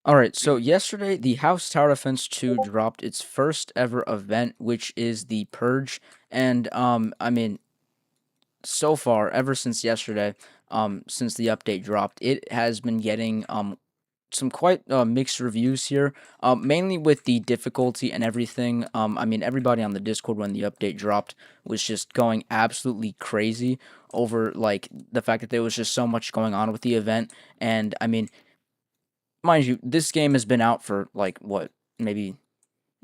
All right, so yesterday the House Tower Defense 2 dropped its first ever event, which is the Purge. And so far, ever since yesterday, since the update dropped, it has been getting some quite mixed reviews here, mainly with the difficulty and everything. Everybody on the Discord when the update dropped was just going absolutely crazy over like the fact that there was just so much going on with the event. And mind you, this game has been out for like what, maybe,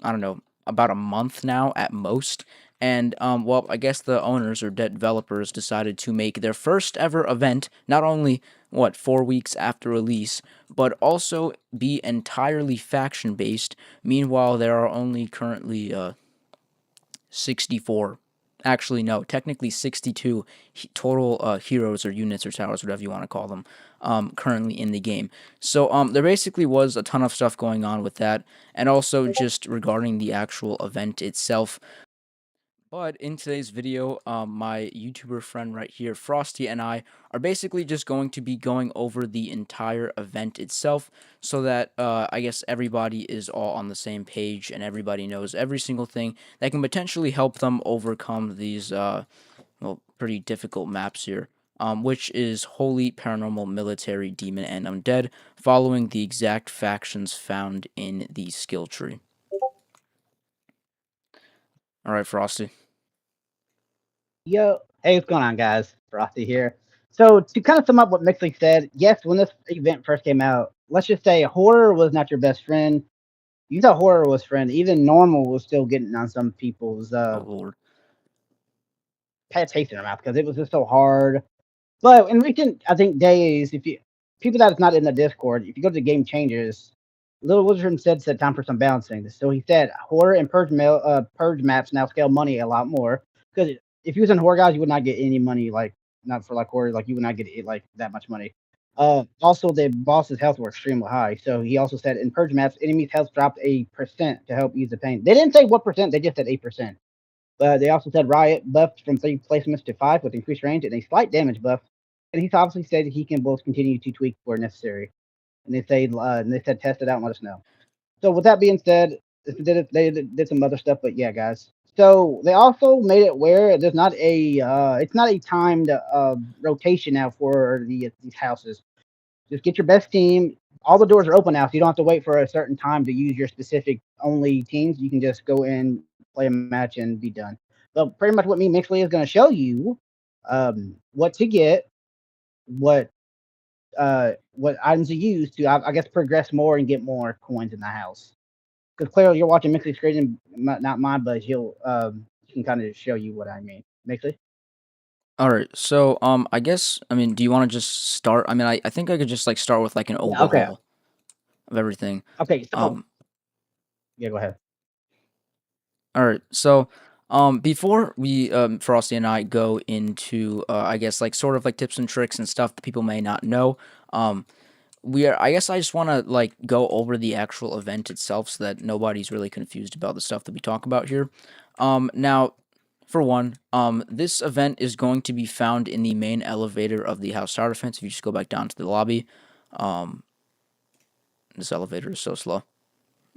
I don't know, about a month now at most. And well, I guess the owners or developers decided to make their first ever event, not only what 4 weeks after release, but also be entirely faction based. Meanwhile, there are only currently 64. Actually, no, technically 62 total heroes or units or towers, whatever you want to call them, currently in the game. So there basically was a ton of stuff going on with that, and also just regarding the actual event itself. But in today's video, my YouTuber friend right here, Frosty, and I are basically just going to be going over the entire event itself so that I guess everybody is all on the same page and everybody knows every single thing that can potentially help them overcome these, pretty difficult maps here. Which is Holy, Paranormal, Military, Demon, and Undead, following the exact factions found in the skill tree. Alright, Frosty. Yo, hey, what's going on, guys? Frosty here. So, to kind of sum up what Mixley said, yes, when this event first came out, let's just say horror was not your best friend. You thought horror was friend. Even normal was still getting on some people's Oh, Lord. taste in their mouth because it was just so hard. But in recent, I think, days, if you people that's not in the Discord, if you go to the game changes, Little Wizard said time for some balancing. So he said horror and purge maps now scale money a lot more because if you was in horror guys, you would not get any money like not for like horror, like you would not get like that much money. Also, the boss's health were extremely high. So he also said in purge maps, enemies' health dropped 8% to help ease the pain. They didn't say what percent; they just said 8%. They also said Riot buffed from 3 placements to 5 with increased range and a slight damage buff. And he's obviously said that he can both continue to tweak where necessary. And they said test it out and let us know. So with that being said, they did some other stuff, but yeah, guys. So they also made it where there's not a it's not a timed rotation now for these houses. Just get your best team. All the doors are open now, so you don't have to wait for a certain time to use your specific only teams. You can just go in, play a match, and be done. So pretty much what me Mixley is going to show you what to get, what what items to use to I guess progress more and get more coins in the house. Because clearly you're watching Mixley's screen, not mine, but he can kind of show you what I mean. Mixley. All right. So, I guess, do you want to just start? I think I could just like start with like an Yeah. Okay. overhaul of everything. Okay. So Um, yeah, go ahead. all right. So, before we, Frosty and I go into, I guess like sort of like tips and tricks and stuff that people may not know. Um, I guess I just want to like go over the actual event itself so that nobody's really confused about the stuff that we talk about here. Now, for one, this event is going to be found in the main elevator of the House Tower Defense. If you just go back down to the lobby, um, this elevator is so slow.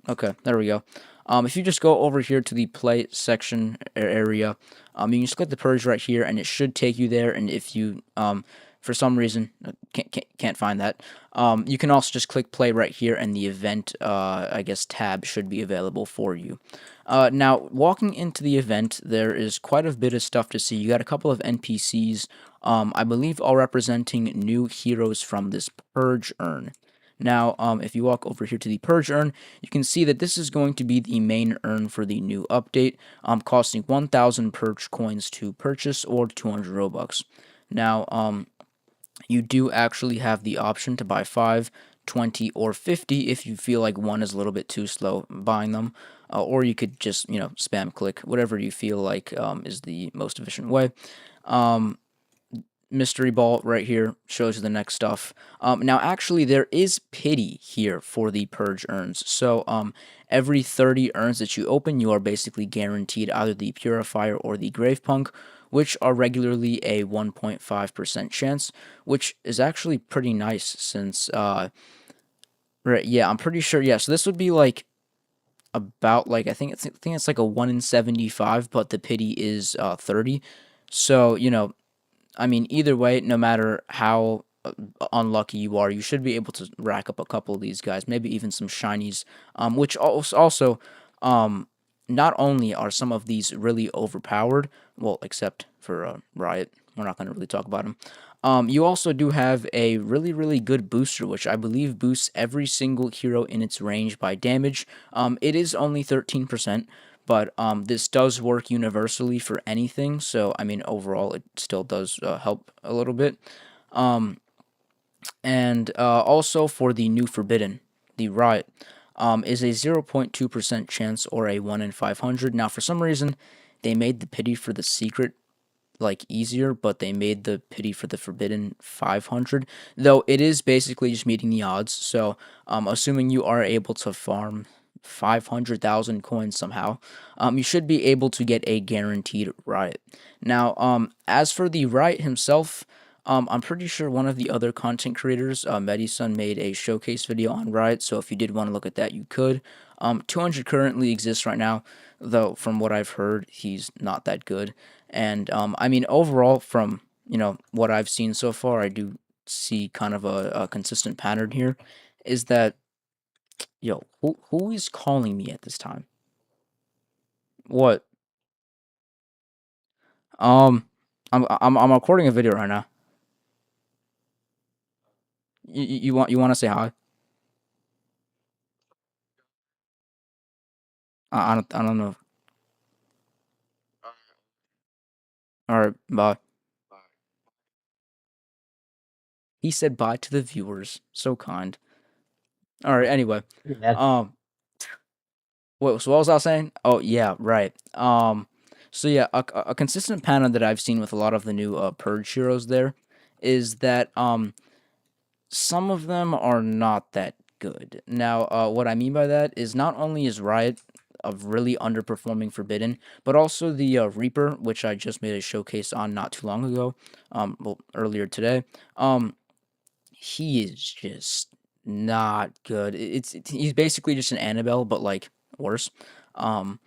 Okay, there we go. If you just go over here to the play section area, you can just click the purge right here, and it should take you there. And if you, for some reason, can't find that, you can also just click play right here, and the event, I guess, tab should be available for you. Now, walking into the event, there is quite a bit of stuff to see. You got a couple of NPCs, I believe, all representing new heroes from this purge urn. Now, if you walk over here to the Purge urn, you can see that this is going to be the main urn for the new update, costing 1,000 Purge coins to purchase or 200 Robux. Now, you do actually have the option to buy 5, 20, or 50 if you feel like one is a little bit too slow buying them. Or you could just, spam click, whatever you feel like is the most efficient way. Um, Mystery ball right here shows you the next stuff. Now, actually, there is pity here for the purge urns. So, every 30 urns that you open, you are basically guaranteed either the purifier or the grave punk, which are regularly a 1.5% chance, which is actually pretty nice since Right. Yeah, I'm pretty sure. Yeah. So this would be like about like I think it's like a 1 in 75, but the pity is 30. So I mean, either way, no matter how unlucky you are, you should be able to rack up a couple of these guys, maybe even some shinies. Which also, um, not only are some of these really overpowered, well, except for Riot, we're not going to really talk about him. You also do have a really, really good booster, which I believe boosts every single hero in its range by damage. It is only 13%, but this does work universally for anything. So, I mean, overall, it still does help a little bit. Um, and also for the new Forbidden, the Riot, is a 0.2% chance or a 1 in 500. Now, for some reason, they made the pity for the secret like easier, but they made the pity for the Forbidden 500. Though it is basically just meeting the odds. So, assuming you are able to farm 500,000 coins somehow, you should be able to get a guaranteed Riot. Now, as for the Riot himself, I'm pretty sure one of the other content creators, Medisun, made a showcase video on Riot. So if you did want to look at that, you could. 200 currently exists right now, though from what I've heard, he's not that good. And I mean, overall, from what I've seen so far, I do see kind of a consistent pattern here. Is that who is calling me at this time? What? Um, I'm recording a video right now. You want to say hi? I don't know. All right, bye. He said bye to the viewers. So kind. All right. Anyway, That's um, so what was I saying? Oh yeah, right. So yeah, a consistent pattern that I've seen with a lot of the new Purge heroes there is that some of them are not that good. Now, what I mean by that is not only is Riot of really underperforming Forbidden, but also the Reaper, which I just made a showcase on not too long ago, well earlier today. He is just not good. He's basically just an Annabelle, but like worse. Um,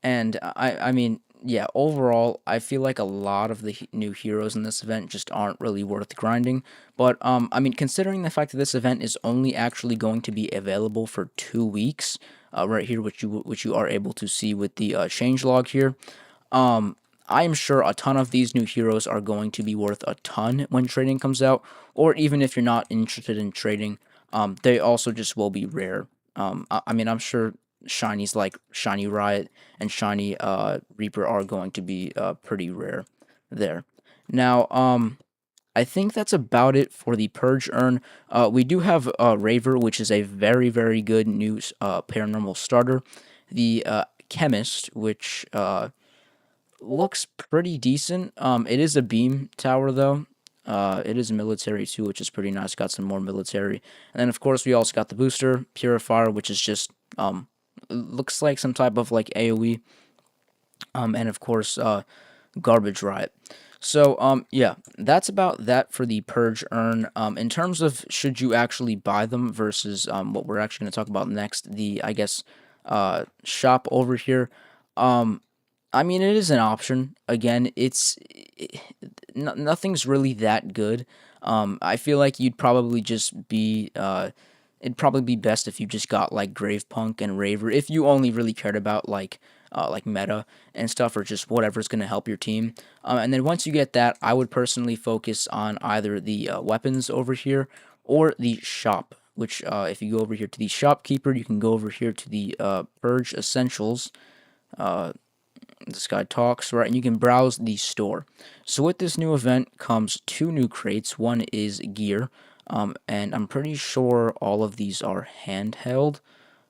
and I mean, yeah, overall, I feel like a lot of the new heroes in this event just aren't really worth grinding. But I mean, considering the fact that this event is only actually going to be available for 2 weeks, right here, which you are able to see with the change log here. Um, I am sure a ton of these new heroes are going to be worth a ton when trading comes out, or even if you're not interested in trading, they also just will be rare. I mean, I'm sure shinies like Shiny Riot and Shiny Reaper are going to be pretty rare there. Now, I think that's about it for the Purge Urn. We do have Raver, which is a very, very good new paranormal starter. The Chemist, which looks pretty decent. It is a beam tower though. It is military too, which is pretty nice. Got some more military, and then of course we also got the booster purifier, which is just looks like some type of like AOE. And of course garbage riot. So yeah, that's about that for the purge urn. In terms of should you actually buy them versus what we're actually going to talk about next, the I guess shop over here. Um, I mean, it is an option. Again, nothing's really that good. I feel like you'd probably just be it'd probably be best if you just got like Gravepunk and Raver if you only really cared about like meta and stuff or just whatever's going to help your team. And then once you get that, I would personally focus on either the weapons over here or the shop. Which, if you go over here to the shopkeeper, you can go over here to the Purge Essentials. This guy talks, right? And you can browse the store. So with this new event comes two new crates. One is gear, and I'm pretty sure all of these are handheld.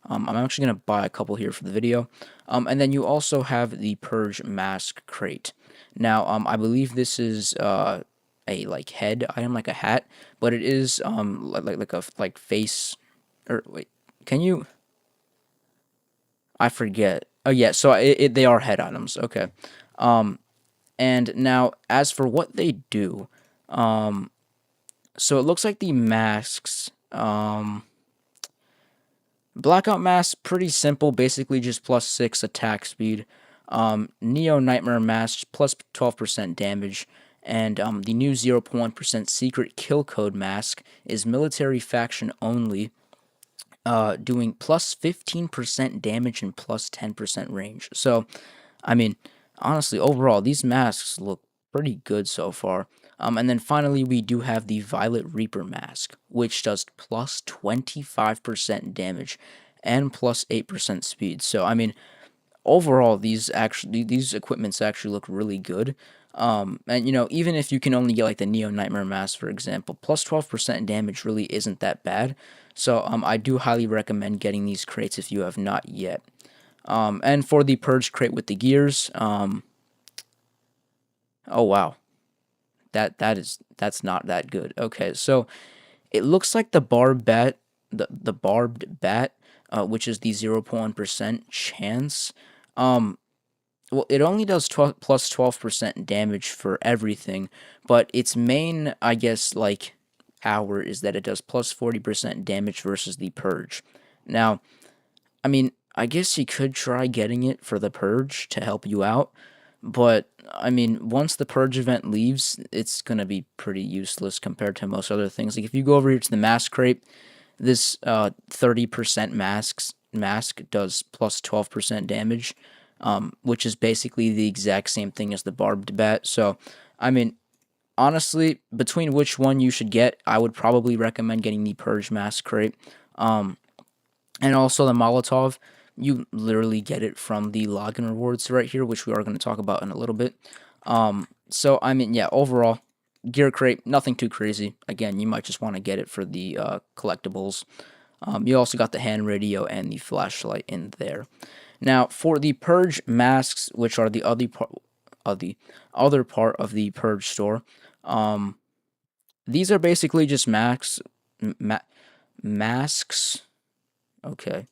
I'm actually going to buy a couple here for the video. And then you also have the Purge Mask crate. Now, I believe this is a like head item, like a hat, but it is like a like face. Or wait, can you? I forget. Oh yeah, so they are head items. Okay. Um, and now as for what they do, so it looks like the masks. Blackout Mask, pretty simple, basically just +6 attack speed. Neo Nightmare Mask, plus 12% damage. And the new 0.1% secret kill code mask is military faction only, doing plus 15% damage and plus 10% range. So, I mean, honestly, overall, these masks look pretty good so far. And then finally, we do have the Violet Reaper mask, which does plus 25% damage and plus 8% speed. So, I mean, overall, these equipments actually look really good. And even if you can only get like the Neo Nightmare mask, for example, plus 12% damage really isn't that bad. So, I do highly recommend getting these crates if you have not yet. And for the Purge crate with the gears, oh wow, that's not that good. Okay, so it looks like the barbed bat, which is the 0.1% chance. Um, well, it only does 12 plus 12% damage for everything, but its main, I guess, like power is that it does plus 40% damage versus the Purge. Now, I mean, I guess you could try getting it for the Purge to help you out, but I mean, once the Purge event leaves, it's gonna be pretty useless compared to most other things. Like if you go over here to the mask crate, this 30% mask does plus 12% damage, which is basically the exact same thing as the barbed bat. So, I mean, honestly, between which one you should get, I would probably recommend getting the Purge mask crate. Um, and also the Molotov, you literally get it from the login rewards right here, which we are going to talk about in a little bit. So I mean, yeah, overall, gear crate, nothing too crazy. Again, you might just want to get it for the collectibles. You also got the hand radio and the flashlight in there. Now, for the Purge masks, which are the other part of the Purge store, these are basically just masks. Okay,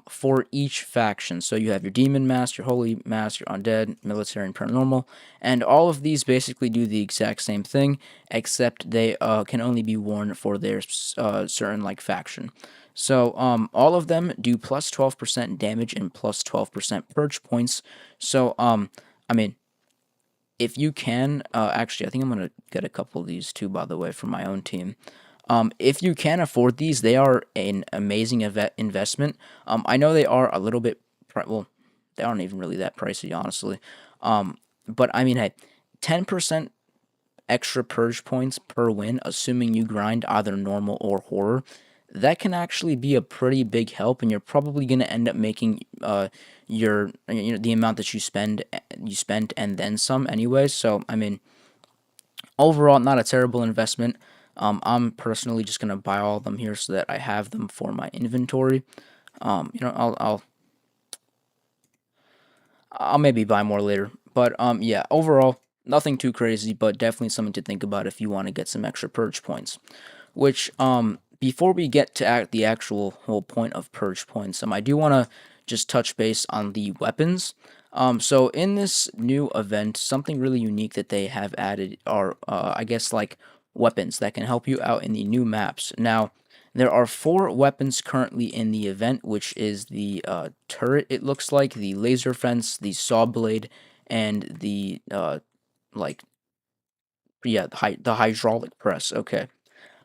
for each faction. So you have your demon mask, your holy mask, your undead, military, and paranormal, and all of these basically do the exact same thing, except they can only be worn for their certain like faction. So all of them do plus 12% damage and plus 12% purge points. So I mean, if you can, actually, I think I'm gonna get a couple of these too, by the way, for my own team. If you can afford these, they are an amazing investment. I know they are a little bit, well, they aren't even really that pricey, honestly. But I mean, hey, 10% extra purge points per win, assuming you grind either normal or horror, that can actually be a pretty big help, and you're probably going to end up making the amount that you spent and then some anyway. So I mean, overall, not a terrible investment. I'm personally just gonna buy all of them here so that I have them for my inventory. I'll maybe buy more later, but yeah, overall, nothing too crazy, but definitely something to think about if you want to get some extra purge points. Which before we get to the actual whole point of purge points, I do want to just touch base on the weapons. So in this new event, something really unique that they have added are, I guess, like weapons that can help you out in the new maps. Now, there are 4 weapons currently in the event, which is the turret, it looks like, the laser fence, the saw blade, and the, like, yeah, the hydraulic press. Okay.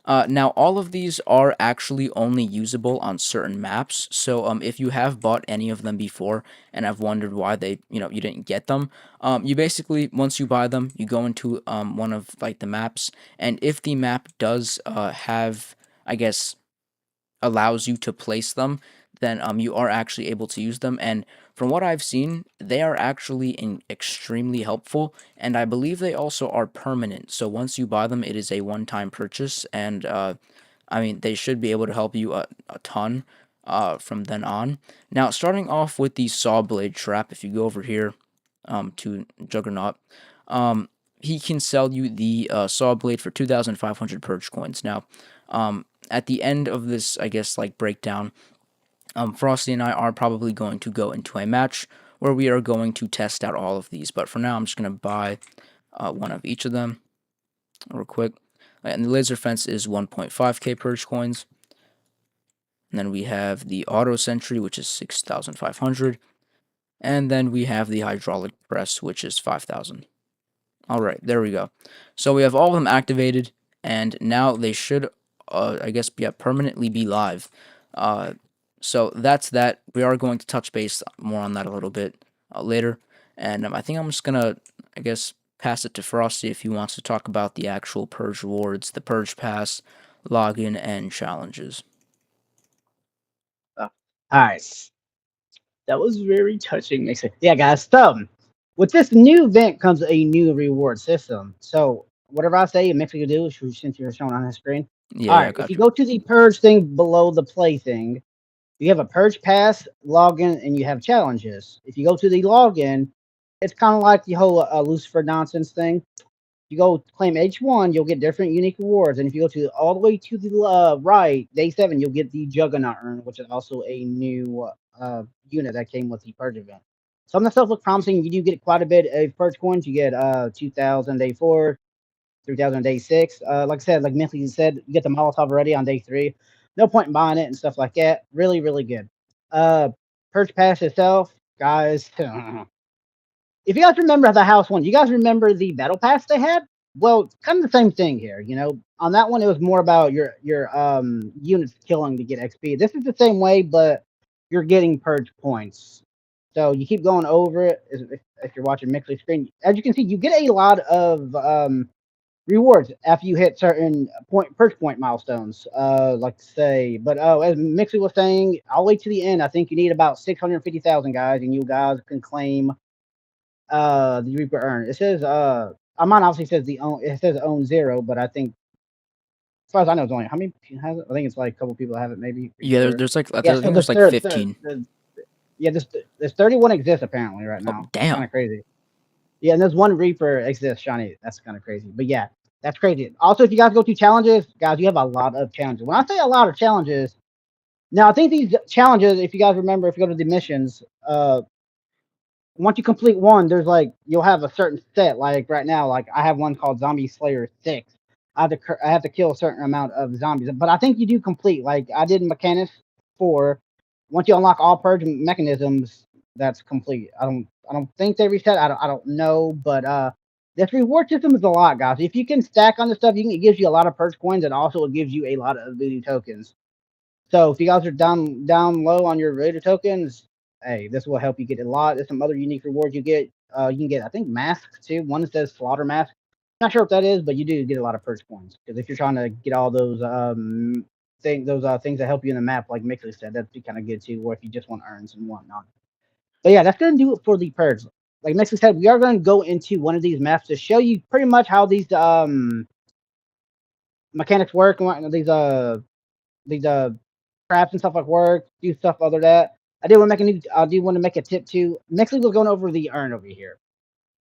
Now, all of these are actually only usable on certain maps. So, if you have bought any of them before and have wondered why you didn't get them, you basically, once you buy them, you go into one of like the maps, and if the map does have, I guess, allows you to place them, then you are actually able to use them. And from what I've seen, they are actually extremely helpful, and I believe they also are permanent. So once you buy them, it is a one-time purchase, and I mean they should be able to help you a ton from then on. Now, starting off with the saw blade trap, if you go over here to Juggernaut, he can sell you the saw blade for 2,500 purge coins. Now, at the end of this, I guess, like breakdown, Frosty and I are probably going to go into a match where we are going to test out all of these. But for now, I'm just going to buy one of each of them real quick. And the laser fence is 1.5k purge coins. And then we have the auto sentry, which is 6,500. And then we have the hydraulic press, which is 5,000. All right, there we go. So we have all of them activated, and now they should, I guess, yeah, permanently be live. Uh, so that's that. We are going to touch base more on that a little bit later, and I think I'm just gonna, I guess, pass it to Frosty if he wants to talk about the actual Purge rewards, the Purge Pass, login, and challenges. All right. That was very touching. Makes it, yeah, guys. So, with this new event comes a new reward system. So, whatever I say, it makes you do, since you're showing on the screen. Yeah, All yeah, I right. If you got you. go to the purge thing below the play thing, you have a purge pass, login, and you have challenges. If you go to the login, it's kind of like the whole Lucifer nonsense thing. You go claim H1, you'll get different unique rewards. And if you go to all the way to the right, day 7, you'll get the Juggernaut urn, which is also a new unit that came with the Purge event. Some of the stuff looks promising. You do get quite a bit of Purge coins. You get 2,000 day 4, 3,000 day 6. Like I said, like Mentally said, you get the Molotov already on day 3. No point in buying it and stuff like that. Really, really good. Uh, Purge Pass itself, guys. If you guys remember the house one, you guys remember the battle pass they had? Well, kind of the same thing here. You know, on that one it was more about your units killing to get XP. This is the same way, but you're getting purge points. So you keep going over it. If you're watching Mixley screen, as you can see, you get a lot of rewards after you hit certain purge point milestones. Like to say, but as Mixley was saying, all the way to the end, I think you need about 650,000 guys, and you guys can claim the Reaper earn. It says mine obviously says it says own 0, but I think as far as I know it's only how many has it? I think it's like a couple people have it, maybe Yeah, Reaper. there's like I Yeah, think so there's like 15. yeah, there's 31 exists apparently right Oh, now. It's kind damn. of crazy. Yeah, and there's one Reaper exists, Shawnee. That's kind of crazy. But yeah, that's crazy. Also, if you guys go to challenges, guys, you have a lot of challenges. When I say a lot of challenges, now I think these challenges, if you guys remember, if you go to the missions, once you complete one, there's like you'll have a certain set. Like right now, like I have one called Zombie Slayer 6. I have to kill a certain amount of zombies, but I think you do complete. Like I did Mechanics 4. Once you unlock all purge mechanisms, that's complete. I don't think they reset. I don't know, but this reward system is a lot, guys. If you can stack on the stuff, it gives you a lot of purge coins, and also it gives you a lot of voodoo tokens. So if you guys are down low on your Raider tokens, hey, this will help you get a lot. There's some other unique rewards you get. You can get, I think, masks too. One that says Slaughter Mask. Not sure what that is, but you do get a lot of purge points. Because if you're trying to get all those things that help you in the map, like Mixley said, that'd be kind of good too. Or if you just want urns and whatnot. But yeah, that's gonna do it for the purge. Like Mixley said, we are going to go into one of these maps to show you pretty much how these mechanics work and what these traps and stuff like work, do stuff other that. I do want to make a tip too. Next week we're going over the urn over here.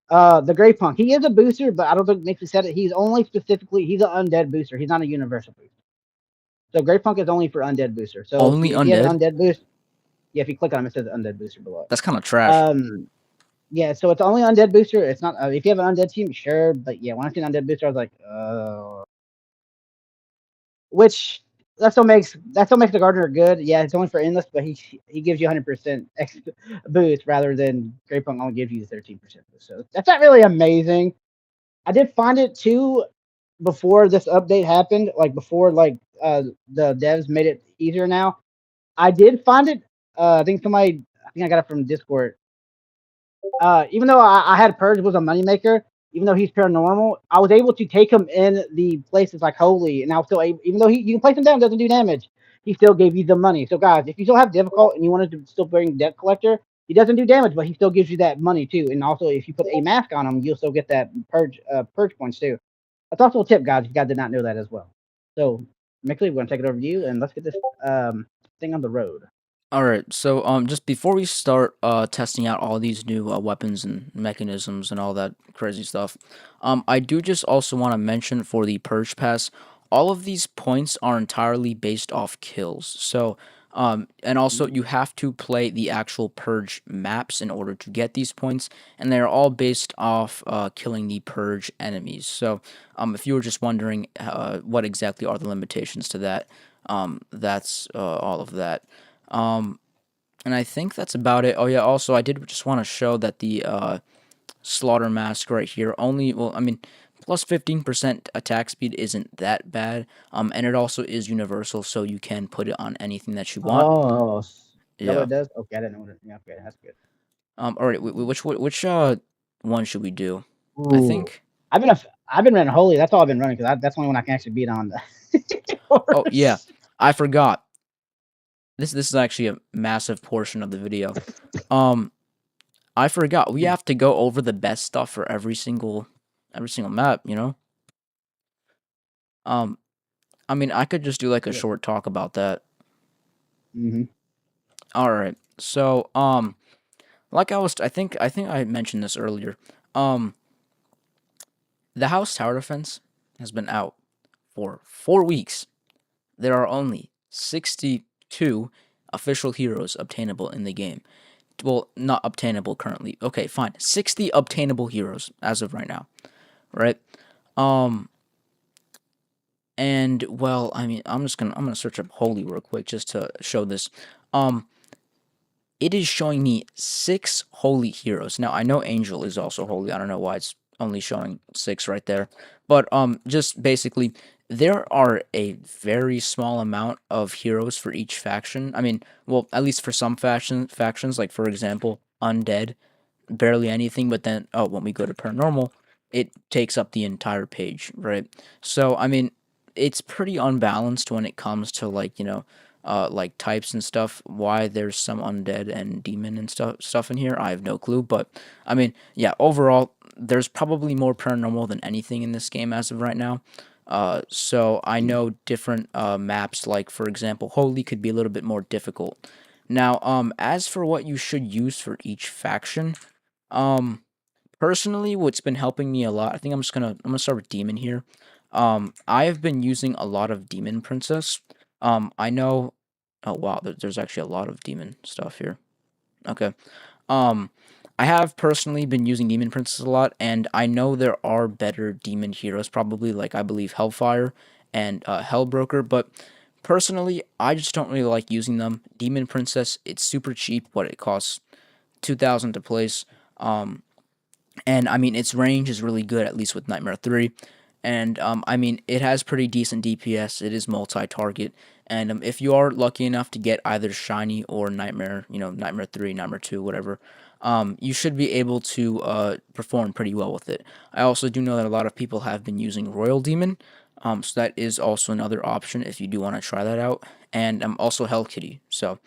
The Grey Punk. He is a booster, but I don't think Nixie said it. He's only specifically he's an undead booster. He's not a universal booster. So Grey Punk is only for undead booster. So Only if you have an undead? undead boost, yeah, if you click on him, it says undead booster below. That's kind of trash. Um, yeah, so it's only undead booster. It's not if you have an undead team, sure, but yeah, when I see an undead booster, I was like, which that still makes the gardener good. Yeah, it's only for endless, but he gives you 100% boost rather than Great Punk only gives you 13% boost. So that's not really amazing. I did find it too before this update happened, like before the devs made it easier now. I did find it. I think I got it from Discord. Even though I had Purge was a moneymaker, even though he's paranormal, I was able to take him in the places like Holy, and I was still able, even though you can place him down, doesn't do damage, he still gave you the money. So guys, if you still have difficult and you wanted to still bring Debt Collector, he doesn't do damage, but he still gives you that money too. And also, if you put a mask on him, you'll still get that purge points too. That's also a tip, guys. If you guys did not know that as well. So, Mixley, we're gonna take it over to you, and let's get this thing on the road. All right, so just before we start testing out all these new weapons and mechanisms and all that crazy stuff, I do just also want to mention for the Purge Pass, all of these points are entirely based off kills. So, and also you have to play the actual Purge maps in order to get these points, and they're all based off killing the Purge enemies. So, if you were just wondering what exactly are the limitations to that, That's all of that. Um, and I think that's about it. Oh yeah, also I did just want to show that the slaughter mask right here only, well, I mean, plus 15% attack speed isn't that bad. And it also is universal, so you can put it on anything that you want. Oh, is that what Yeah. it does? Okay, I didn't know what it. Yeah, okay, that's good. All right. Which one should we do? I Ooh, think. I've been running holy. That's all I've been running because that's the only one I can actually beat on the Oh yeah, horse. I forgot. This is actually a massive portion of the video. Um, I forgot. We have to go over the best stuff for every single map. Um, I mean, I could just do like a Yeah. short talk about that. Hmm. All right. So, like I think I mentioned this earlier. Um, the house tower defense has been out for 4 weeks. There are only 62 official heroes obtainable in the game. Well, not obtainable currently. Okay, fine. 60 obtainable heroes as of right now, right? Um and well, I mean, I'm going to search up holy real quick just to show this. Um it is showing me 6 holy heroes. Now, I know Angel is also holy. I don't know why it's only showing 6 right there. But just basically there are a very small amount of heroes for each faction. I mean, well, at least for some factions, like for example, Undead, barely anything, but then when we go to paranormal, it takes up the entire page, right? So I mean, it's pretty unbalanced when it comes to like like types and stuff. Why there's some undead and demon and stuff in here, I have no clue. But I mean, yeah, overall, there's probably more paranormal than anything in this game as of right now. So I know different maps, like for example, Holy could be a little bit more difficult. Now, as for what you should use for each faction, um, personally, what's been helping me a lot, I think I'm gonna start with Demon here. I have been using a lot of Demon Princess. I know. Oh wow, there's actually a lot of demon stuff here. Okay. Um, I have personally been using Demon Princess a lot, and I know there are better demon heroes, probably like I believe Hellfire and Hellbroker, but personally, I just don't really like using them. Demon Princess, it's super cheap. What it costs 2,000 to place. Um, and I mean its range is really good, at least with Nightmare 3. And I mean it has pretty decent DPS. It is multi-target, and if you are lucky enough to get either Shiny or Nightmare, Nightmare 3, Nightmare 2, whatever, you should be able to perform pretty well with it. I also do know that a lot of people have been using Royal Demon, so that is also another option if you do want to try that out. And also Hell Kitty. So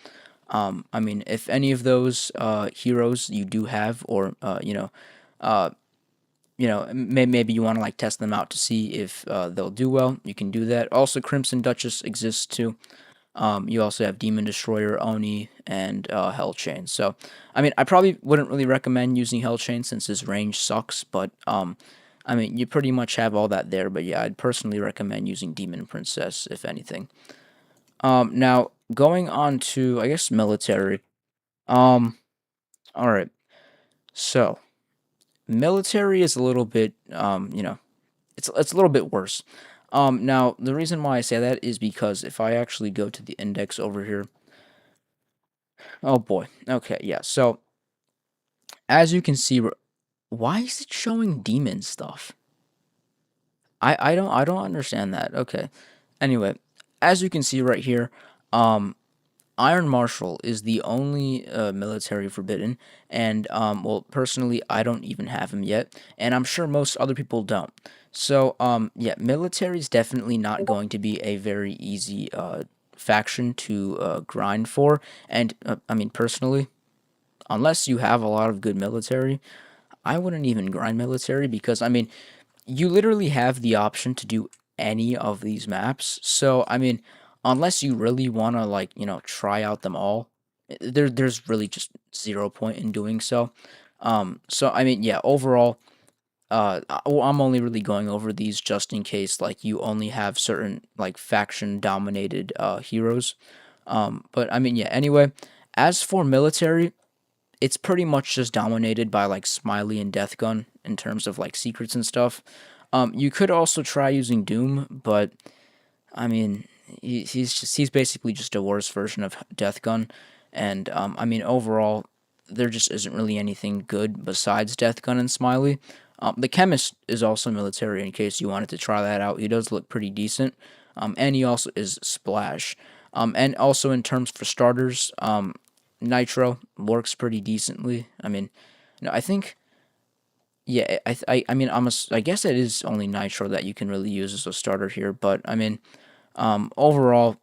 I mean, if any of those heroes you do have, or uh, maybe you want to like test them out to see if they'll do well, you can do that. Also, Crimson Duchess exists too. You also have Demon Destroyer, Oni, and Hell Chain. So, I mean, I probably wouldn't really recommend using Hell Chain since his range sucks, but I mean, you pretty much have all that there. But yeah, I'd personally recommend using Demon Princess if anything. Now going on to, I guess, military. Um, all right. So military is a little bit, it's a little bit worse. Now the reason why I say that is because if I actually go to the index over here, oh boy, okay, yeah. So as you can see, why is it showing demon stuff? I don't understand that. Okay, anyway, as you can see right here, um, Iron Marshal is the only military forbidden, and well, personally, I don't even have him yet, and I'm sure most other people don't. So, yeah, military is definitely not going to be a very easy faction to grind for, and I mean, personally, unless you have a lot of good military, I wouldn't even grind military because I mean, you literally have the option to do any of these maps. So, I mean, unless you really want to like, try out them all, there's really just zero point in doing so. So I mean, yeah, overall, I'm only really going over these just in case like you only have certain like faction dominated heroes. But I mean, yeah, anyway, as for military, it's pretty much just dominated by like Smiley and Death Gun in terms of like secrets and stuff. You could also try using Doom, but I mean, he's basically just a worse version of Death Gun, and I mean overall, there just isn't really anything good besides Death Gun and Smiley. The chemist is also military in case you wanted to try that out. He does look pretty decent, and he also is Splash. And also in terms for starters, Nitro works pretty decently. I mean, no, I think yeah, I mean I guess it is only Nitro that you can really use as a starter here, but I mean overall,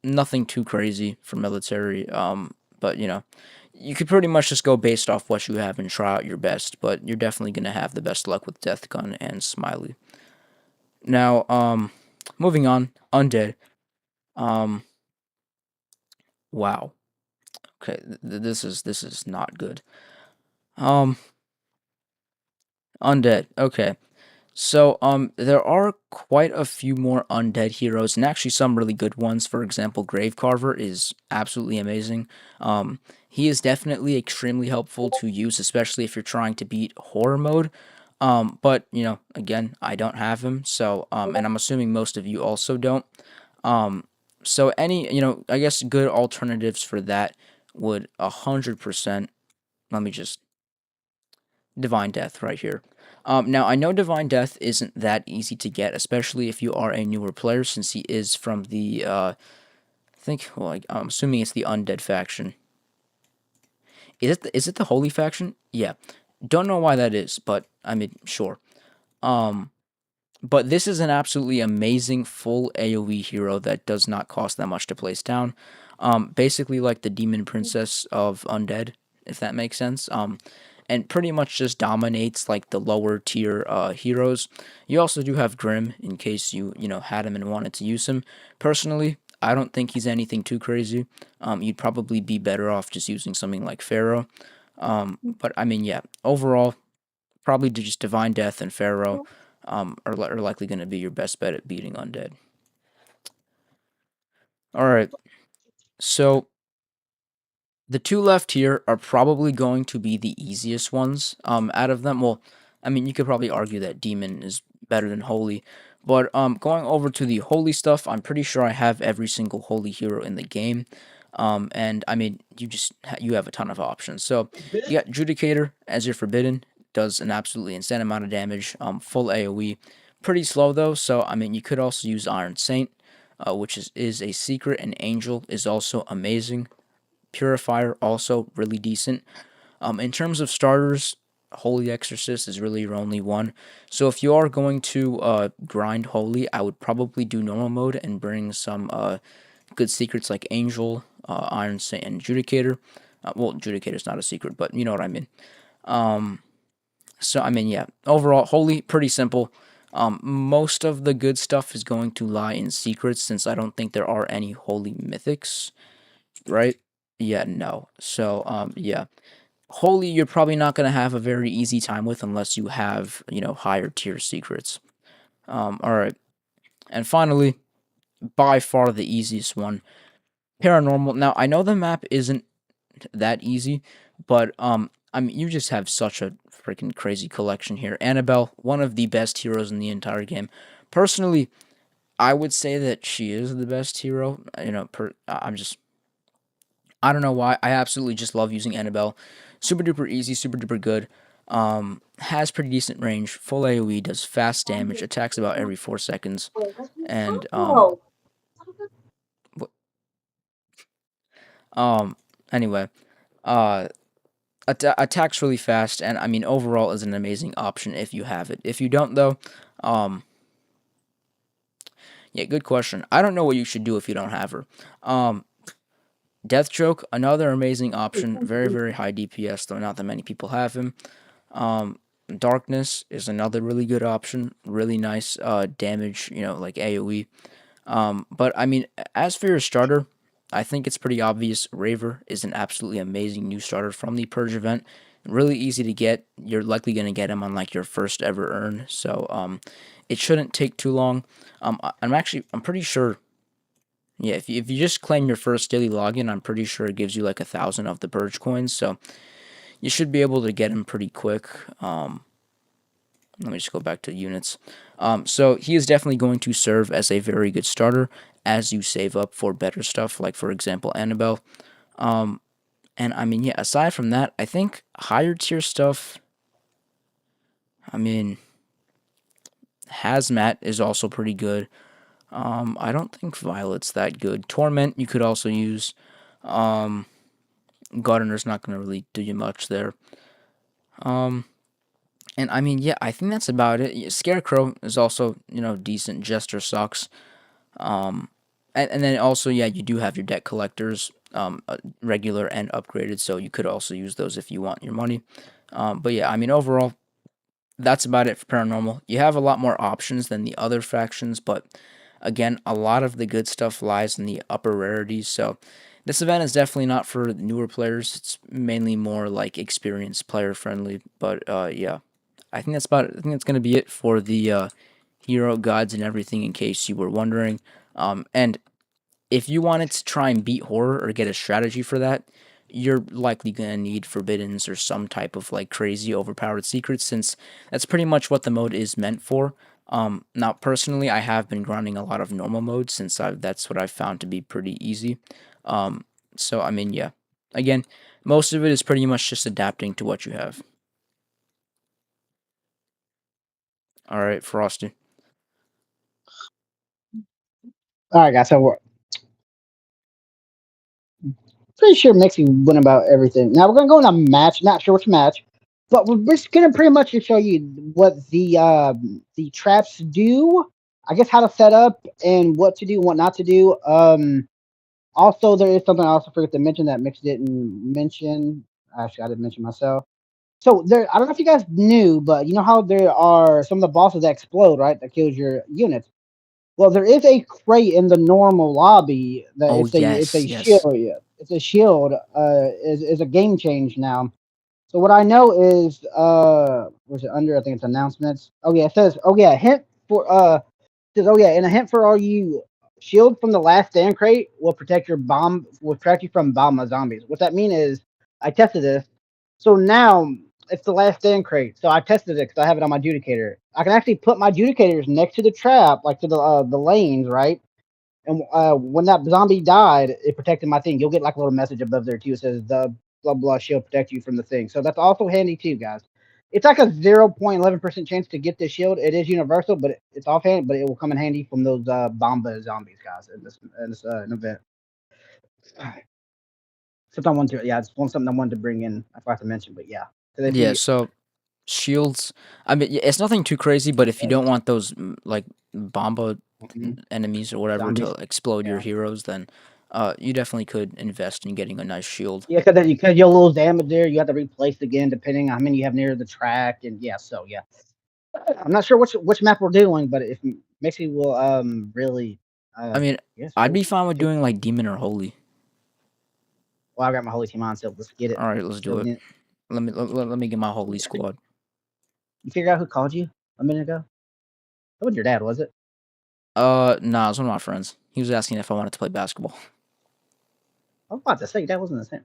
nothing too crazy for military. But you could pretty much just go based off what you have and try out your best. But you're definitely gonna have the best luck with Death Gun and Smiley. Now, moving on, Undead. Um, wow. Okay, this is not good. Um, Undead. Okay. So, there are quite a few more undead heroes, and actually some really good ones. For example, Gravecarver is absolutely amazing. He is definitely extremely helpful to use, especially if you're trying to beat horror mode. But again, I don't have him, so and I'm assuming most of you also don't. Um, so any I guess good alternatives for that would 100%. Let me just Divine Death right here. Now, I know Divine Death isn't that easy to get, especially if you are a newer player, since he is from the, I'm assuming it's the Undead faction. Is it the Holy faction? Yeah. Don't know why that is, but I mean, sure. Um, but this is an absolutely amazing full AoE hero that does not cost that much to place down. Basically like the Demon Princess of Undead, if that makes sense. And pretty much just dominates like the lower tier heroes. You also do have Grim in case you had him and wanted to use him. Personally, I don't think he's anything too crazy. You'd probably be better off just using something like Pharaoh. But I mean, yeah, overall, probably just Divine Death and Pharaoh are likely going to be your best bet at beating Undead. All right, so the two left here are probably going to be the easiest ones out of them. Well, I mean, you could probably argue that Demon is better than Holy, but going over to the Holy stuff, I'm pretty sure I have every single Holy hero in the game. And I mean, you have a ton of options. So you got Judicator as your Forbidden, does an absolutely insane amount of damage, full AoE, pretty slow though. So I mean, you could also use Iron Saint, which is a secret, and Angel is also amazing. Purifier also really decent. In terms of starters, Holy Exorcist is really your only one. So if you are going to grind Holy, I would probably do normal mode and bring some good secrets like Angel, Iron Saint, and Judicator. Well, Judicator's not a secret, but you know what I mean. So I mean, yeah. Overall, Holy pretty simple. Most of the good stuff is going to lie in secrets, since I don't think there are any Holy Mythics, right? Yeah, no. So yeah. Holy, you're probably not going to have a very easy time with unless you have, higher tier secrets. All right. And finally, by far the easiest one, Paranormal. Now, I know the map isn't that easy, but I mean, you just have such a freaking crazy collection here. Annabelle, one of the best heroes in the entire game. Personally, I would say that she is the best hero. I don't know why. I absolutely just love using Annabelle. Super duper easy, super duper good. Has pretty decent range, full AoE, does fast damage, attacks about every 4 seconds, and um, anyway, uh, attacks really fast, and I mean overall is an amazing option if you have it. If you don't though, um, yeah, good question. I don't know what you should do if you don't have her. Um, Deathstroke, another amazing option, very very high DPS though not that many people have him. Um, Darkness is another really good option. Really nice damage, like AoE. But I mean, as for your starter, I think it's pretty obvious. Raver is an absolutely amazing new starter from the Purge event. Really easy to get. You're likely gonna get him on like your first ever earn, so it shouldn't take too long. I'm pretty sure. Yeah, if you just claim your first daily login, I'm pretty sure it gives you like 1,000 of the Purge coins, so you should be able to get him pretty quick. Let me just go back to units. So he is definitely going to serve as a very good starter. as you save up for better stuff, like for example Annabelle. Um, and I mean, yeah, aside from that, I think higher tier stuff. I mean, Hazmat is also pretty good. I don't think Violet's that good. Torment you could also use. Um, Gardener's not gonna really do you much there. Um, and I mean, yeah, I think that's about it. Scarecrow is also decent. Jester sucks. Um, and then also, yeah, you do have your debt collectors, regular and upgraded, so you could also use those if you want your money. But yeah, I mean, overall, that's about it for paranormal. You have a lot more options than the other factions, but again, a lot of the good stuff lies in the upper rarities. So this event is definitely not for newer players. It's mainly more like experienced player friendly. But yeah, I think that's about it. I think that's gonna be it for the hero guides and everything. In case you were wondering, and if you wanted to try and beat horror or get a strategy for that, you're likely gonna need forbiddens or some type of like crazy overpowered secrets, since that's pretty much what the mode is meant for. Now personally, I have been grinding a lot of normal mode since that's what I've found to be pretty easy. Um, so I mean, yeah, again, most of it is pretty much just adapting to what you have. All right, Frosty. All right, guys. So we're pretty sure Mixie went about everything. Now we're gonna go in a match. Not sure which match, but we're just gonna pretty much just show you what the traps do. I guess how to set up and what to do, what not to do. Also, there is something I also forgot to mention that Mix didn't mention. Actually, I didn't mention myself. So there, I don't know if you guys knew, but you know how there are some of the bosses that explode, right? That kills your units. Well, there is a crate in the normal lobby that Oh it's yes, a yes. shield. Yeah, it's a shield. Is a game change now. So what I know is was it under? I think it's announcements. Oh yeah, it says. Oh yeah, hint for says, oh yeah, and a hint for all you shield from the last stand crate will protect you from bomb zombies. What that mean is I tested this. So now it's the last stand crate. So I tested it because I have it on my judicator. I can actually put my judicators next to the trap, like to the lanes, right? And when that zombie died, it protected my thing. You'll get like a little message above there too. It says the blah blah shield protect you from the thing. So that's also handy too, guys. It's like a 0.11% chance to get this shield. It is universal, but it's offhand. But it will come in handy from those bomba zombies, guys, in this event. Something I wanted to, yeah, it's something I wanted to bring in. I forgot to mention, but yeah. So if Yeah. you, So shields. I mean, it's nothing too crazy, but if you don't want those like bomba mhm, enemies or whatever to zombies, explode your yeah, heroes, then you definitely could invest in getting a nice shield. yeah, because you'll lose damage there. You have to replace again depending on how many you have near the track, and yeah, so yeah. I'm not sure which map we're doing, but if Mixie will really I mean, yes, I'd go be fine with to. doing like demon or holy. Well, I got my holy team on, so let's get it. All right, let's So do it. Let me get my holy squad. you figure out who called you a minute ago? That was your dad, was it? Nah, it's one of my friends. He was asking if I wanted to play basketball. I was about to say that wasn't the same.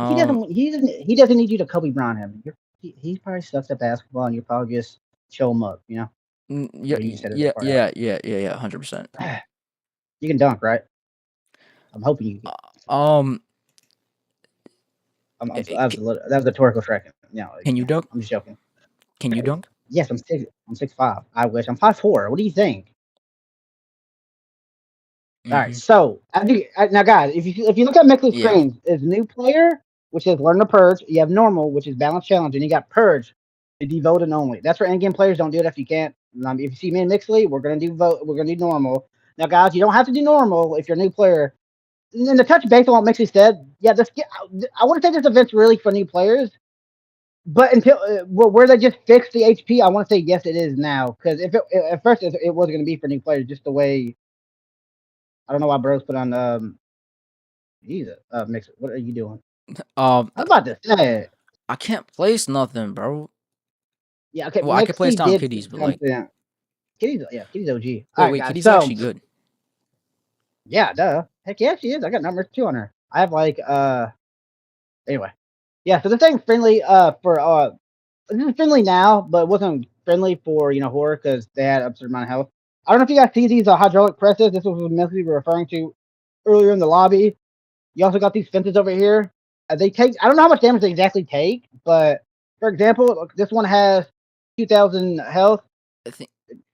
He Um, doesn't. He doesn't need you to Kobe Bryant him. He probably sucks at basketball, and you probably just show him up. yeah, Or you just edit yeah, that part out. yeah, yeah, yeah, yeah, 100%. You can dunk, right? I'm hoping you can. Um, That was a rhetorical strike. No, can you dunk? I'm just joking. Can you dunk? Yes, I'm 6'5". I wish I'm 5'4". What do you think? All right, Mm-hmm. so now, guys, if you look at Mixl's Yeah. screen, is new player, which is learn to purge. You have normal, which is balance challenge, and you got purge, the devoted only. That's for end game players. Don't do it if you can't. If you see me and Mixley, we're gonna do vote. We're gonna do normal. Now, guys, you don't have to do normal if you're a new player. And to touch base on what Mixley said, yeah, I want to say this event's really for new players. But until where they just fixed the HP, I want to say yes, it is now. Because if at first it was going to be for new players, just the way I don't know why Bros put on he's a mixer. What are you doing? Um, I'm about to say, I can't place nothing, bro. yeah, okay. Well, I could place Mixy down did kitties, but like, something. Kitty's OG. All wait, right, wait, guys. kitties are actually So good. yeah, duh. Heck yeah, she is. I got number 2 on her. I have like anyway. Yeah, so this thing's friendly for this is friendly now, but it wasn't friendly for horror because they had a certain amount of health. I don't know if you guys see these hydraulic presses. This was what we were referring to earlier in the lobby. You also got these fences over here. They take. I don't know how much damage they exactly take, but for example, look, this one has 2,000 health. I think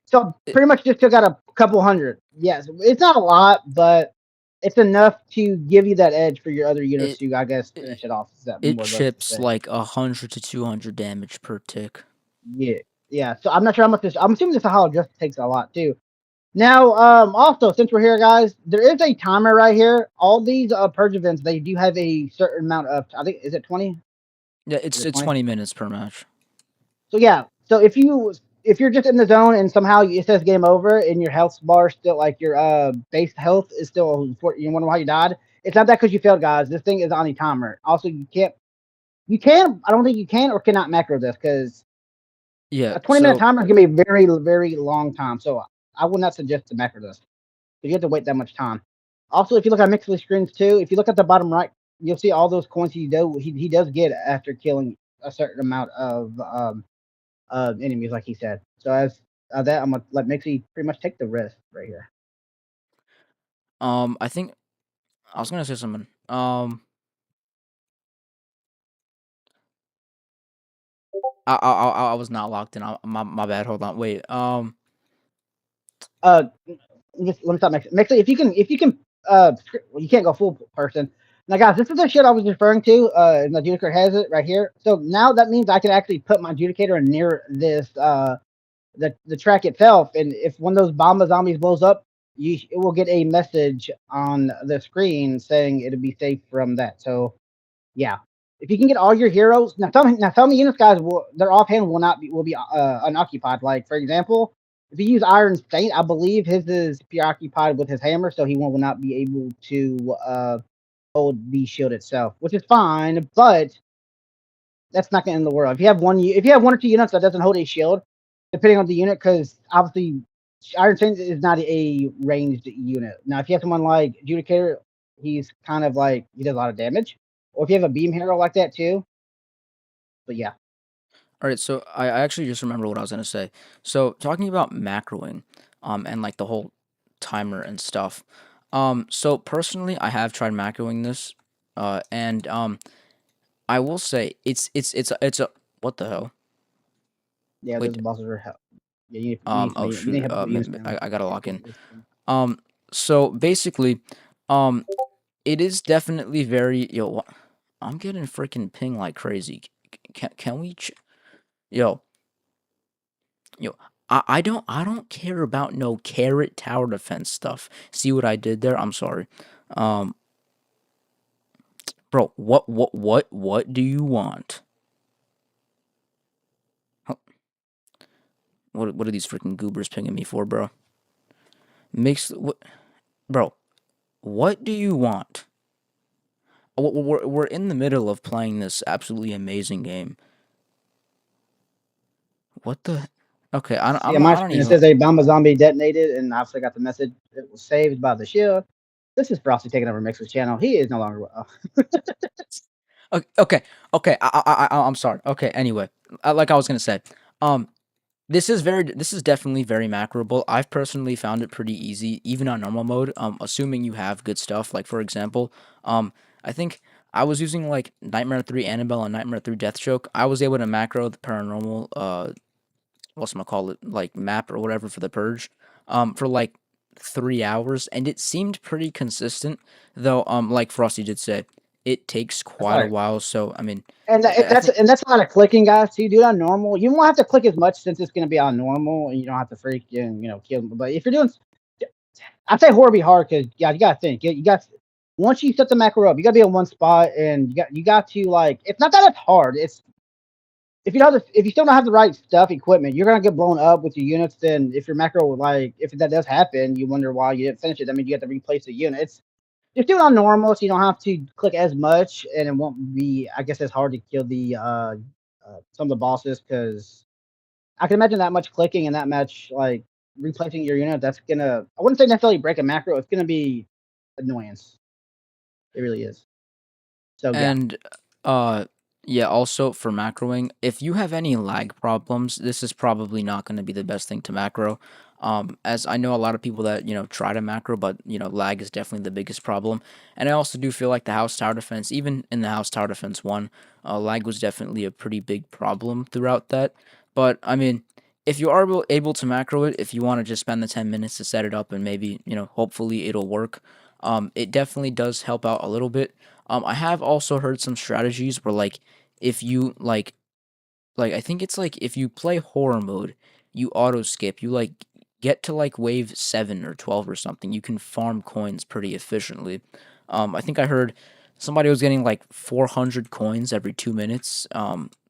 So it, pretty much just took out a couple hundred. Yes, it's not a lot, but it's enough to give you that edge for your other units it to, I guess, it finish it off. Is that it more or less to chips say? like 100 to 200 damage per tick. Yeah, yeah. So I'm not sure how much this. I'm assuming this hollow just takes a lot too. Now, also since we're here, guys, there is a timer right here. All these purge events, they do have a certain amount of. I think is it 20? Yeah, Is it's it it's 20? 20 minutes per match. So yeah. So if you're just in the zone and somehow it says game over and your health bar still like your base health is still you wonder why you died. It's not that because you failed, guys. This thing is on a timer. Also, you can. I don't think you can or cannot macro this because Yeah, a 20-minute so timer is gonna be a very very long time. So I would not suggest to macro this. You have to wait that much time. Also, if you look at mixed screens too, if you look at the bottom right, you'll see all those coins he does get after killing a certain amount of enemies, like he said. So as that, I'm gonna let Mixie pretty much take the risk right here. I think I was gonna say something. I was not locked in. My bad. Hold on. Wait. Uh, let me stop Mixie. Mixie, if you can, well, you can't go full person. Now, guys, this is the shit I was referring to. And the Judicator has it right here. So now that means I can actually put my Judicator near this the track itself, and if one of those Bomba zombies blows up, it will get a message on the screen saying it'll be safe from that. So yeah, if you can get all your heroes some units, guys, their offhand will be unoccupied. Like for example, if you use Iron Saint, I believe his is preoccupied with his hammer, so he will not be able to hold the shield itself, which is fine, but that's not gonna end the world. If you have one or two units that doesn't hold a shield, depending on the unit, because obviously Iron Saint is not a ranged unit. Now, if you have someone like Judicator, he's kind of like he does a lot of damage. Or if you have a beam hero like that too. But yeah, All right. So I actually just remember what I was gonna say. So talking about macroing, and like the whole timer and stuff. So personally, I have tried macroing this, and I will say it's a what the hell? yeah, those Wait. bosses are hell. Yeah, you need Oh somebody. You need shoot. to have units down. I gotta Yeah, lock in. this Um. So basically, um, it is definitely very I'm getting freaking ping like crazy. Can we yo yo I don't care about no carrot tower defense stuff. See what I did there? I'm sorry. Um bro, what do you want? Huh, what are these freaking goobers pinging me for, bro? Makes what bro, what do you want? We're in the middle of playing this absolutely amazing game. What the Okay, See, on my I don't screen it even says a Bomba Zombie detonated, and obviously I got the message. It was saved by the shield. This is Frosty taking over Mixer's channel. He is no longer well. Okay, okay, okay. I'm sorry. Okay, anyway, like I was gonna say, um, this is definitely very macroable. I've personally found it pretty easy, even on normal mode. Assuming you have good stuff. Like for example, I think I was using like Nightmare 3 Annabelle and Nightmare 3 Deathstroke. I was able to macro the paranormal what's gonna call it, like map or whatever for the purge, for like 3 hours, and it seemed pretty consistent. Though, like Frosty did say, it takes That's quite a like while. So I mean, And I think that's a lot of clicking, guys. So you do it on normal. You won't have to click as much since it's going to be on normal, and you don't have to freaking kill them. But if you're doing, I'd say horror be hard because yeah, you got to think. You got once you set the macro up, you got to be in one spot, and you got to like. It's not that it's hard. It's if you still don't have the right stuff, equipment, you're gonna get blown up with your units. Then if your macro like if that does happen, you wonder why you didn't finish it. That means you have to replace the unit. It's just do it on normal, so you don't have to click as much, and it won't be, I guess, as hard to kill the some of the bosses because I can imagine that much clicking and that much like replacing your unit. That's gonna, I wouldn't say necessarily break a macro. It's gonna be annoyance. It really is. So yeah, and uh yeah, also for macroing, if you have any lag problems, this is probably not going to be the best thing to macro. As I know a lot of people that try to macro, but lag is definitely the biggest problem. And I also do feel like the house tower defense, even in the house tower defense one, lag was definitely a pretty big problem throughout that. But I mean, if you are able to macro it, if you want to just spend the 10 minutes to set it up and maybe hopefully it'll work, it definitely does help out a little bit. I have also heard some strategies where like if you like I think it's like if you play horror mode, you auto skip, you like get to like wave 7 or 12 or something, you can farm coins pretty efficiently. I think I heard somebody was getting like 400 coins every 2 minutes.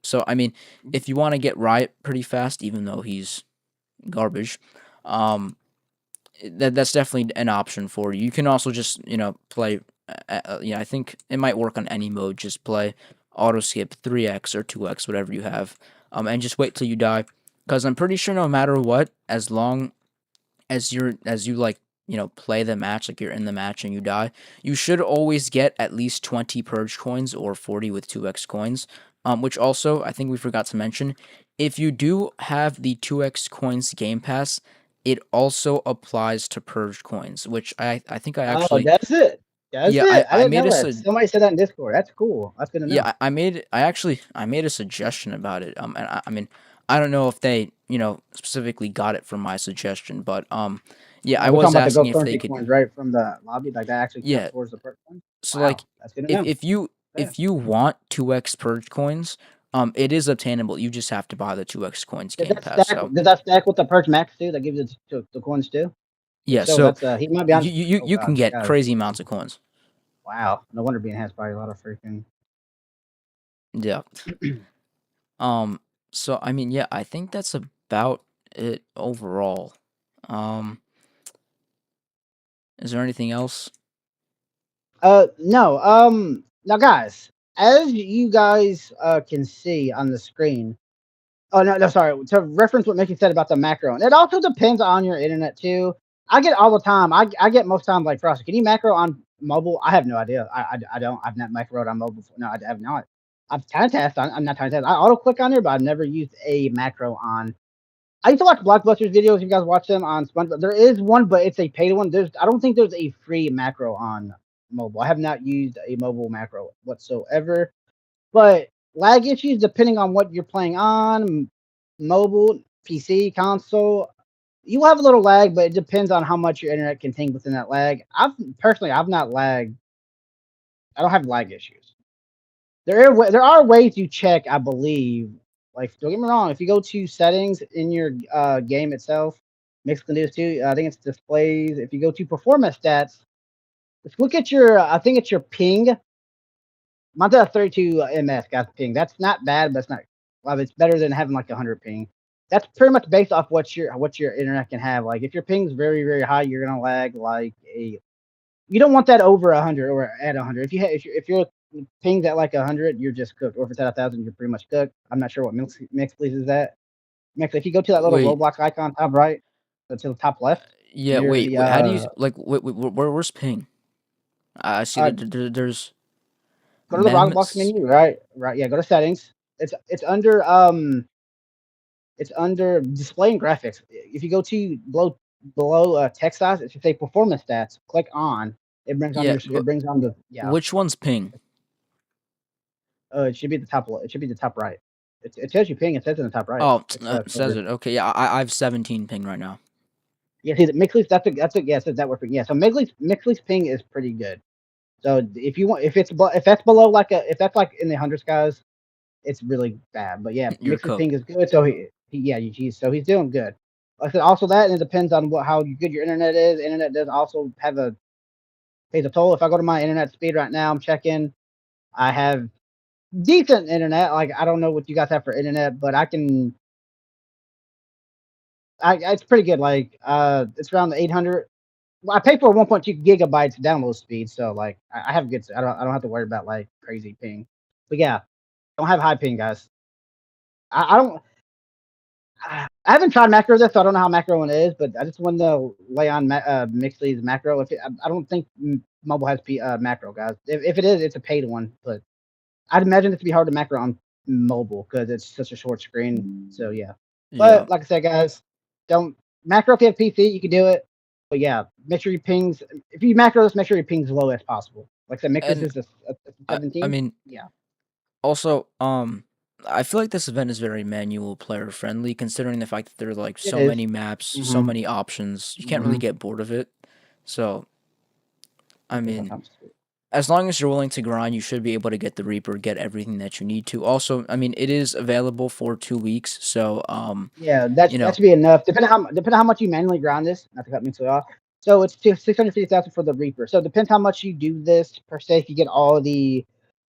So I mean, if you want to get Riot pretty fast even though he's garbage, um that's definitely an option for you. You can also just play. I think it might work on any mode. Just play auto skip 3x or 2x, whatever you have, and just wait till you die. Because I'm pretty sure no matter what, as long as you like play the match, like you're in the match and you die, you should always get at least 20 purge coins or 40 with 2x coins. Which also I think we forgot to mention, if you do have the 2x coins game pass, it also applies to purge coins, which I think I Oh, actually, does it? Does yeah, it? I I didn't made know a that. Somebody said that in Discord. That's cool. That's good to know. yeah, I made a suggestion about it. And I mean, I don't know if they, specifically got it from my suggestion, but yeah, I We're talking was about the asking Go if they Currency could. coins, right, from the lobby, like that actually count Yeah, towards the perk coins? so Wow, like that's good to if know. Yeah. if you want 2x purge coins, it is obtainable. You just have to buy the 2x coins Does game that pass. stack? So Does that stack with the Purge Max too? That gives you the coins too. If yeah, so, so that's he might be on. Oh you can God, this get guy is crazy amounts crazy. of coins. Wow, no wonder being has probably a lot of freaking. Yeah. Um. So I mean, yeah, I think that's about it overall. Um. Is there anything else? No. Now guys, as you guys can see on the screen. Oh no, no, sorry. To reference what Mickey said about the macro, and it also depends on your internet too. I get all the time. I get most times like Frosty. Can you macro on mobile? I have no idea. I don't. I've not macroed on mobile before. No, I have not. I've time test. I'm not time test. I auto click on there, but I've never used a macro on. I used to watch Blockbuster's videos. If you guys watch them on SpongeBob, there is one, but it's a paid one. I don't think there's a free macro on mobile. I have not used a mobile macro whatsoever. But lag issues, depending on what you're playing on, mobile, PC, console, you will have a little lag, but it depends on how much your internet can take within that lag. I've not lagged. I don't have lag issues. There are ways to check, I believe. Like, don't get me wrong, if you go to settings in your game itself, mixed can do this too. I think it's displays. If you go to performance stats, let's look at your. I think it's your ping. Mine's at 32 ms, guys. Ping. That's not bad, but it's not. Well, it's better than having like 100 ping. That's pretty much based off what your internet can have. Like, if your ping's very high, you're gonna lag like a. You don't want that over 100 or at 100. If your ping's at like 100, you're just cooked. Or if it's at 1,000, you're pretty much cooked. I'm not sure what mix please is that. Mix. If you go to that little Wait, Roblox icon top right, to the top left, yeah, near wait, the wait how do you like? Where's ping? I see uh, that there's go to the Roblox mems. menu. Right. Yeah. Go to settings. It's under display and graphics. If you go to below text size, it should say performance stats. Click on. It brings on Yeah, your. It but brings on the yeah. which one's ping? It should be the top. It should be the top right. It tells you ping. It says in the top right. Oh, It's says silver. it. Okay, yeah, I have 17 ping right now. Yeah, see, the Mixley's that's a yeah. It says network ping. Yeah, so Mixley's ping is pretty good. So if you want, if that's below like if that's like in the hundreds, guys, it's really bad. But yeah, You're Mixley's ping cooked. is good. So he's doing good. Like I said, also that, and it depends on how good your internet is. Internet does also have a pays a toll. If I go to my internet speed right now, I'm checking. I have decent internet. Like, I don't know what you guys have for internet, but I can. It's pretty good. Like, it's around the 800. Well, I pay for 1.2 gigabytes download speed, so like I have good. I don't have to worry about like crazy ping. But yeah, don't have high ping, guys. I don't. I haven't tried macro this, so I don't know how macro one is. But I just wanted to lay on Mixley's macro. I don't think mobile has macro, guys. If it is, it's a paid one. But I'd imagine it to be hard to macro on mobile because it's such a short screen. So yeah. Yeah. But like I said, guys, don't Macro if you have PC, you can do it. But yeah, make sure your pings. If you macro this, make sure your pings low as possible. Like I said, make this And is a I 17. mean, Yeah, also, I feel like this event is very manual player friendly, considering the fact that there are like it so is. many maps, so Mm-hmm. many options. You can't really Mm-hmm. get bored of it. So, I Okay, mean, sometimes. as long as you're willing to grind, you should be able to get the Reaper, get everything that you need to. Also, I mean, it is available for 2 weeks, so Yeah, you that know, should be enough. Depending how much you manually grind this, not to cut me too off. So it's 650,000 for the Reaper. So it depends how much you do this per se. If you get all the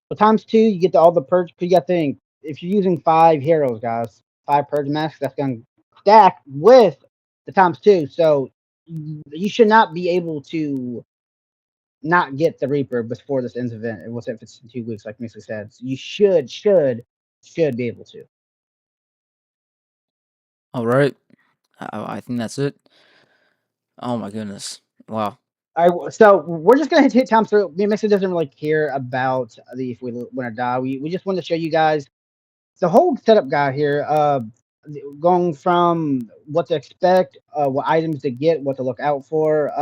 well, times two, you get all the purge. Cause you got to think if you're using 5 heroes, guys, 5 purge masks, that's gonna stack with the times two. So you should not be able to not get the Reaper before this ends event. It was if it's in 2 weeks, like Missy said. So you should be able to. all right. I think that's it. Oh my goodness. Wow. All right, so we're just gonna hit time through. Me and Mixer doesn't really care about the if we win or die. We just wanted to show you guys the whole setup guide here. Going from what to expect, what items to get, what to look out for.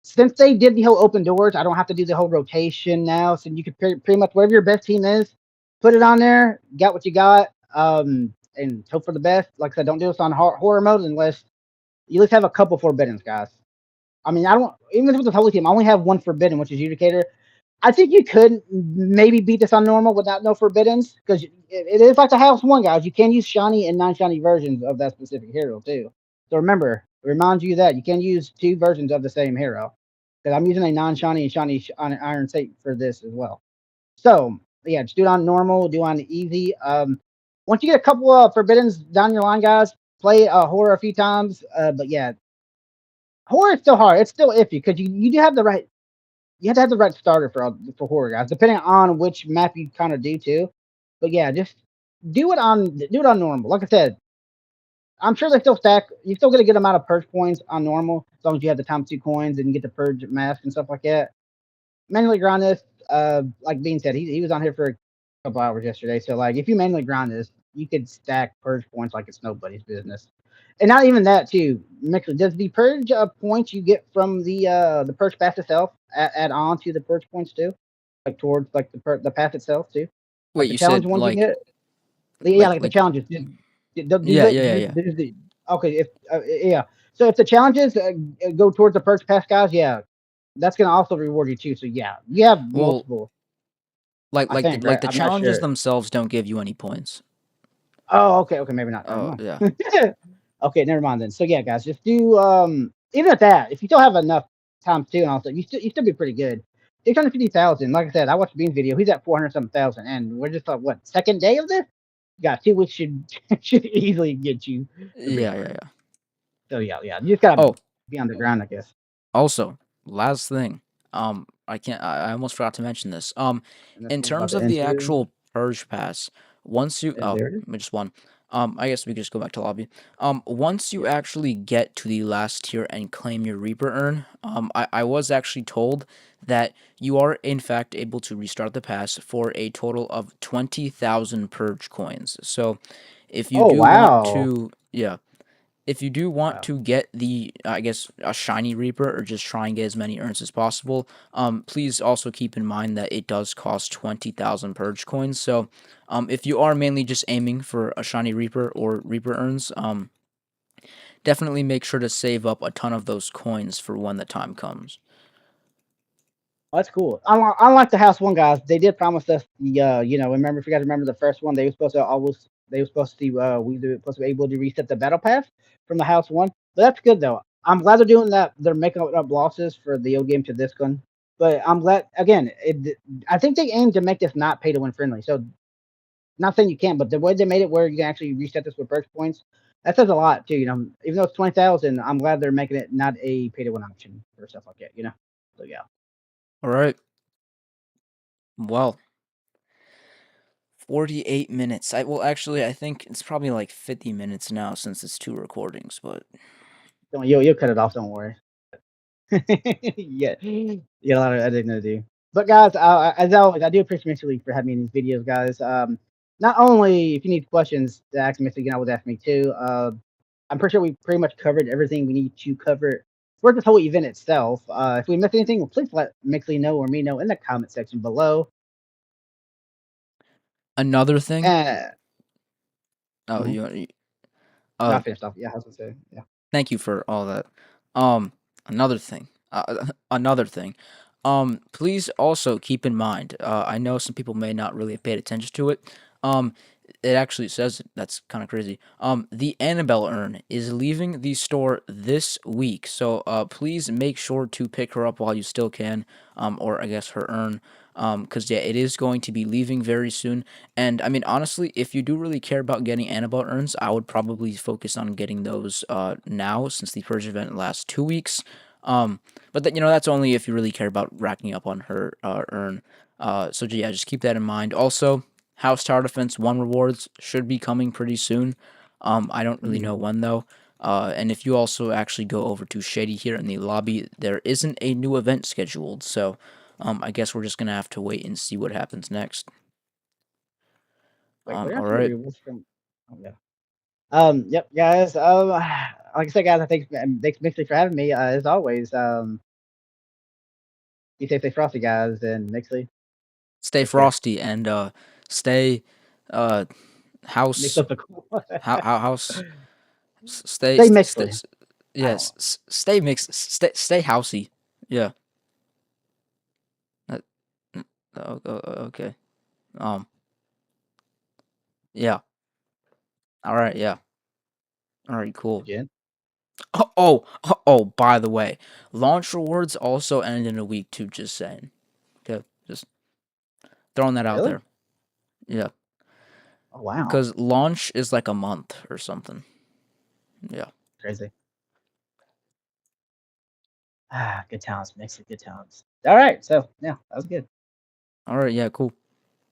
Since they did the whole open doors, I don't have to do the whole rotation now. So you can pretty much whatever your best team is, put it on there. Got what you got. And hope for the best. Like I said, don't do this on horror mode unless you at least have a couple forbiddens, guys. I mean, I don't even with the holy team. I only have one forbidden, which is Judicator. I think you could maybe beat this on normal without no forbiddens because it is like the House One, guys. You can use shiny and non-shiny versions of that specific hero too. So remember, it reminds you that you can use two versions of the same hero. Because I'm using a non-shiny and shiny Iron State for this as well. So yeah, just do it on normal, do it on easy. Once you get a couple of forbiddens down your line, guys, play horror a few times. But yeah, horror is still hard. It's still iffy because you do have the right you have to have the right starter for horror, guys, depending on which map you kind of do too. But yeah, just do it on normal. Like I said, I'm sure they still stack. You still get a good amount of purge points on normal as long as you have the time 2 coins and you get the purge mask and stuff like that. Manually grind this. Like Bean said, he was on here for a couple hours yesterday. So like, if you manually grind this, you could stack purge points like it's nobody's business. And not even that too. Mixer, does the purge points you get from the purge pass itself add on to the purge points too, like towards like the pass itself too, like Wait, the you challenge said ones you get? Yeah, like the like challenges. yeah, yeah, yeah, yeah. Okay, if yeah. So if the challenges go towards the purge pass, guys, yeah, that's gonna also reward you too. So yeah, you have Well, multiple. I like the think, right? the I'm not challenges sure. themselves don't give you any points. Oh, okay, maybe not. Never Oh, mind. yeah. Okay, never mind then. So yeah, guys, just do even at that, if you still have enough times two and all that, you still be pretty good. 650,000. Like I said, I watched Bean's video. He's at 400 something thousand, and we're just what second day of this? Yeah, 2 weeks should should easily get you the Yeah, yeah, Reaper. yeah. So yeah. You just gotta Oh, be on the ground, I guess. also, last thing. I can't I almost forgot to mention this. And this In one's about terms to of end the too. actual purge pass, once you And there it is. just one. I guess we could just go back to lobby. Once you Yeah. actually get to the last tier and claim your Reaper urn, I was actually told that you are in fact able to restart the pass for a total of 20,000 purge coins. So, if you Oh do want wow. to, yeah, if you do want Wow. to get the, I guess, a shiny Reaper or just try and get as many urns as possible, please also keep in mind that it does cost 20,000 purge coins. So, if you are mainly just aiming for a shiny Reaper or Reaper urns, definitely make sure to save up a ton of those coins for when the time comes. That's cool. Unlike the House One guys, they did promise us the remember if you guys remember the first one, they were supposed to we were supposed to be able to reset the battle pass from the House One. But that's good though. I'm glad they're doing that. They're making up losses for the old game to this one. But I'm glad again. I think they aim to make this not pay to win friendly. So not saying you can't, but the way they made it where you can actually reset this with perks points, that says a lot too. Even though it's 20,000, I'm glad they're making it not a pay to win option or stuff like that. So yeah. All right. Well, 48 minutes. I think it's probably like 50 minutes now since it's two recordings, but Don't you'll cut it off. Don't worry. Yeah, you got a lot of editing to do. But guys, as always, I do appreciate Mr. Lee for having me in these videos, guys. Not only if you need questions to ask Mr. Lee, I would ask me too. I'm pretty sure we pretty much covered everything we need to cover for this whole event itself. If we missed anything, well, please let Mixley know or me know in the comment section below. Another thing. Uh, Oh, mhm. you. No, Uh, I finished off. Yeah, I was gonna say. Yeah. Thank you for all that. Um, another thing. Another thing. Please also keep in mind. I know some people may not really have paid attention to it. Um, it actually says it. That's kind of crazy. The Annabelle urn is leaving the store this week, so please make sure to pick her up while you still can. Or I guess her urn. Because yeah, it is going to be leaving very soon. And I mean, honestly, if you do really care about getting Annabelle urns, I would probably focus on getting those now, since the Purge event lasts 2 weeks. But that, that's only if you really care about racking up on her urn. So yeah, just keep that in mind. Also, House Tower Defense 1 rewards should be coming pretty soon. I don't really know Mhm. when though. And if you also actually go over to Shady here in the lobby, there isn't a new event scheduled. So I guess we're just gonna have to wait and see what happens next. Wait, what All actually the right. rewards from? Oh yeah. Yep, guys. Like I said, guys, I think thanks Mixley for having me. As always, be safe, stay frosty, guys, and Mixley, Stay take care. frosty and stay uh Mix house up the cool. house stay Stay stay Mixley. I don't yes, know. stay mix stay housey. Yeah. Uh, okay. Um yeah. All right, yeah. All right, cool. Again. By the way, launch rewards also end in a week too, just saying. Okay. Just throwing that out Really? there. Yeah. Oh wow. Cuz launch is like a month or something. Yeah. Crazy. Good talents, Mixley. Good talents. All right. So yeah, that was good. All right, yeah, cool.